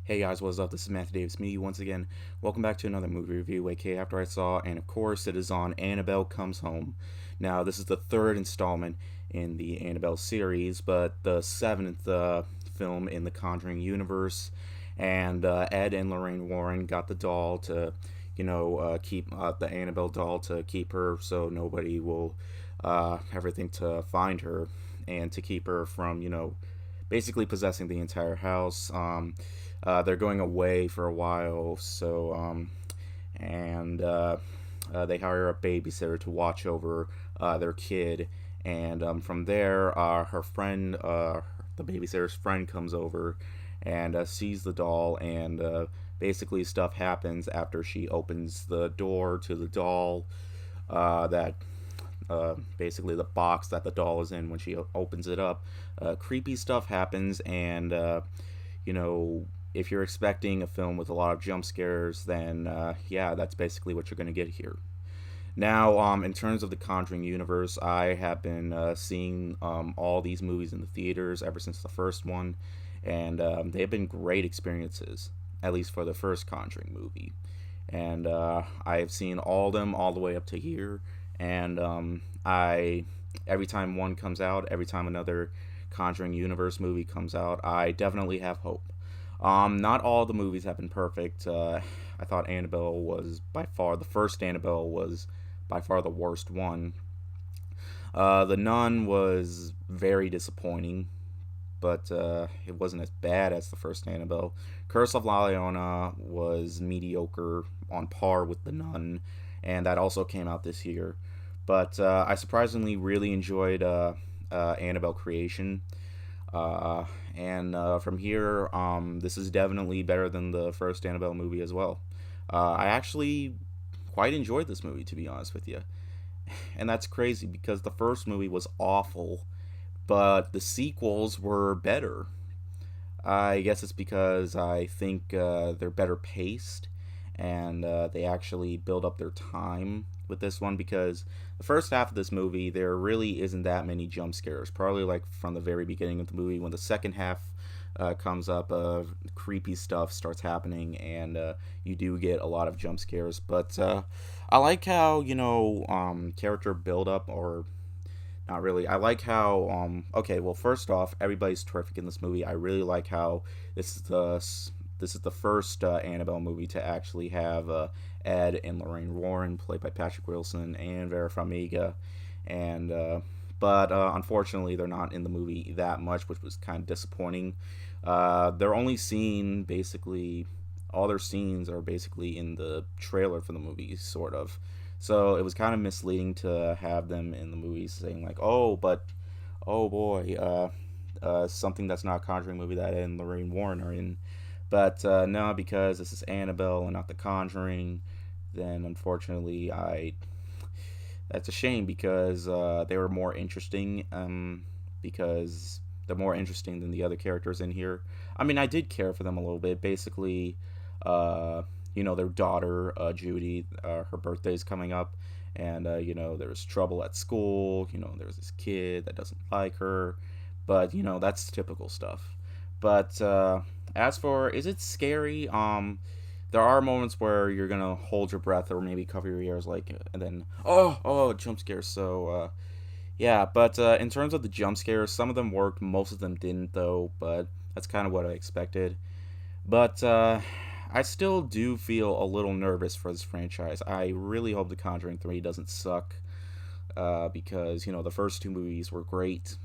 Hey guys, what's up? This is Matthew Davis, me once again. Welcome back to another movie review, aka After I Saw, and of course it is on Annabelle Comes Home. Now, this is the third installment in the Annabelle series, but the seventh film in the Conjuring universe. And Ed and Lorraine Warren got the doll to, keep the Annabelle doll to keep her so nobody will ever think to find her and to keep her from, basically possessing the entire house. They're going away for a while, and they hire a babysitter to watch over their kid. And from there, her friend, the babysitter's friend, comes over and sees the doll, and basically stuff happens after she opens the door to the doll. That basically the box that the doll is in when she opens it up. Creepy stuff happens, and you know, if you're expecting a film with a lot of jump scares, then yeah, that's basically what you're going to get here. Now, in terms of the Conjuring universe, I have been seeing all these movies in the theaters ever since the first one, and they have been great experiences, at least for the first Conjuring movie. And I have seen all of them all the way up to here, and I every time one comes out, every time another Conjuring universe movie comes out, I definitely have hope. Not all the movies have been perfect. I thought Annabelle was by far the first Annabelle was by far the worst one. The Nun was very disappointing, but it wasn't as bad as the first Annabelle. Curse of La Llorona was mediocre, on par with The Nun, and that also came out this year. But I surprisingly really enjoyed Annabelle Creation. And from here, this is definitely better than the first Annabelle movie as well. I actually quite enjoyed this movie, to be honest with you. And that's crazy because the first movie was awful, but the sequels were better. I guess it's because I think they're better paced, and they actually build up their time with this one, because the first half of this movie there really isn't that many jump scares, probably like from the very beginning of the movie. When the second half comes up, creepy stuff starts happening, and you do get a lot of jump scares. But I like how, character build up, or not really. I like how okay, well, first off, everybody's terrific in this movie. I really like how this is the this is the first Annabelle movie to actually have Ed and Lorraine Warren, played by Patrick Wilson and Vera Farmiga, and but unfortunately they're not in the movie that much, which was kind of disappointing. They're only seen basically all their scenes are basically in the trailer for the movie, sort of. So it was kind of misleading to have them in the movie saying like, "Oh, but oh boy, something that's not a Conjuring movie that Ed and Lorraine Warren are in." But no, because this is Annabelle and not The Conjuring, then unfortunately I that's a shame, because they were more interesting. Because they're more interesting than the other characters in here. I mean, I did care for them a little bit. Basically, their daughter, Judy, her birthday's coming up, and there's trouble at school. There's this kid that doesn't like her, but that's typical stuff. But as for, is it scary? There are moments where you're gonna hold your breath or maybe cover your ears, like, and then jump scares. So yeah, but in terms of the jump scares, some of them worked, most of them didn't, though. But that's kind of what I expected. But I still do feel a little nervous for this franchise. I really hope The Conjuring 3 doesn't suck, because the first two movies were great,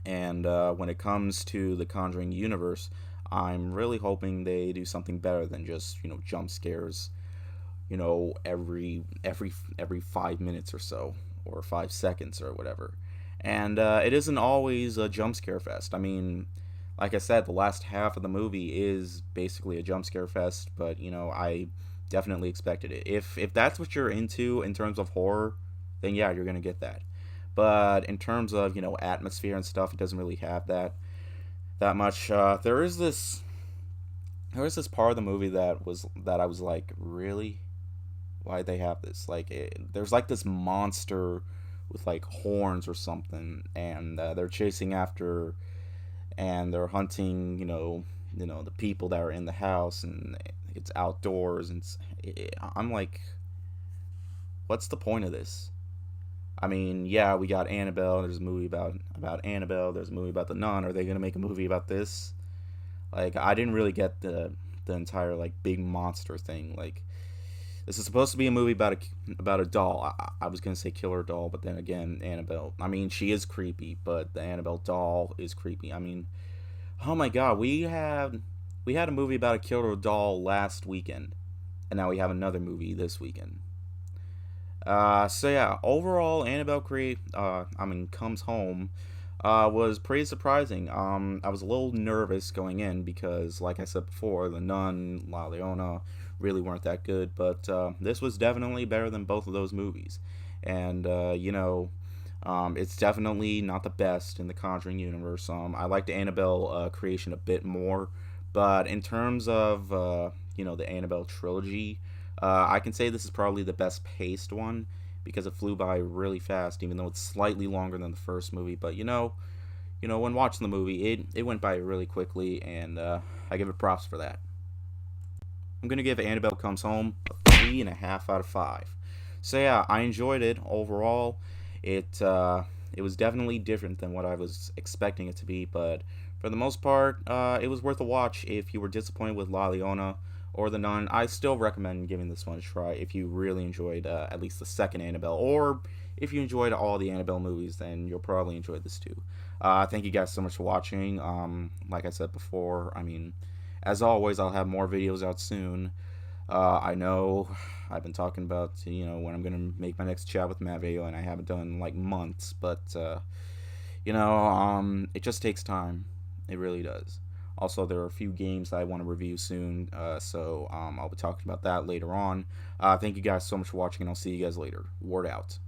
and when it comes to the Conjuring universe, I'm really hoping they do something better than just jump scares, every 5 minutes or so, or 5 seconds or whatever. And it isn't always a jump scare fest. I mean, like I said, the last half of the movie is basically a jump scare fest, but I definitely expected it. If that's what you're into in terms of horror, then yeah, you're gonna get that. But in terms of atmosphere and stuff, it doesn't really have that much. There is this part of the movie that I was like, really, why they have this? Like, there's like this monster with like horns or something, and they're chasing after, and they're hunting, the people that are in the house, and it's outdoors, and I'm like, what's the point of this? I mean, yeah, we got Annabelle. There's a movie about Annabelle. There's a movie about the nun. Are they gonna make a movie about this? Like, I didn't really get the entire like big monster thing. Like, this is supposed to be a movie about a doll. I was gonna say killer doll, but then again, Annabelle. I mean, she is creepy, but the Annabelle doll is creepy. I mean, oh my god, we had a movie about a killer doll last weekend, and now we have another movie this weekend. So yeah, overall, Comes Home, was pretty surprising. I was a little nervous going in because, like I said before, The Nun, La Leona really weren't that good, but this was definitely better than both of those movies. And it's definitely not the best in the Conjuring universe. I like the Annabelle creation a bit more, but in terms of the Annabelle trilogy, I can say this is probably the best paced one because it flew by really fast, even though it's slightly longer than the first movie. But when watching the movie, it went by really quickly, and I give it props for that. I'm gonna give Annabelle Comes Home a 3.5 out of 5. So yeah, I enjoyed it overall. It was definitely different than what I was expecting it to be, but for the most part, it was worth a watch. If you were disappointed with La Leona or The Nun, I still recommend giving this one a try if you really enjoyed at least the second Annabelle, or if you enjoyed all the Annabelle movies, then you'll probably enjoy this too. Thank you guys so much for watching. Like I said before, I mean, as always, I'll have more videos out soon. I know I've been talking about when I'm gonna make my next chat with Matt video, and I haven't done in like months, but it just takes time. It really does. Also, there are a few games that I want to review soon, so I'll be talking about that later on. Thank you guys so much for watching, and I'll see you guys later. Word out.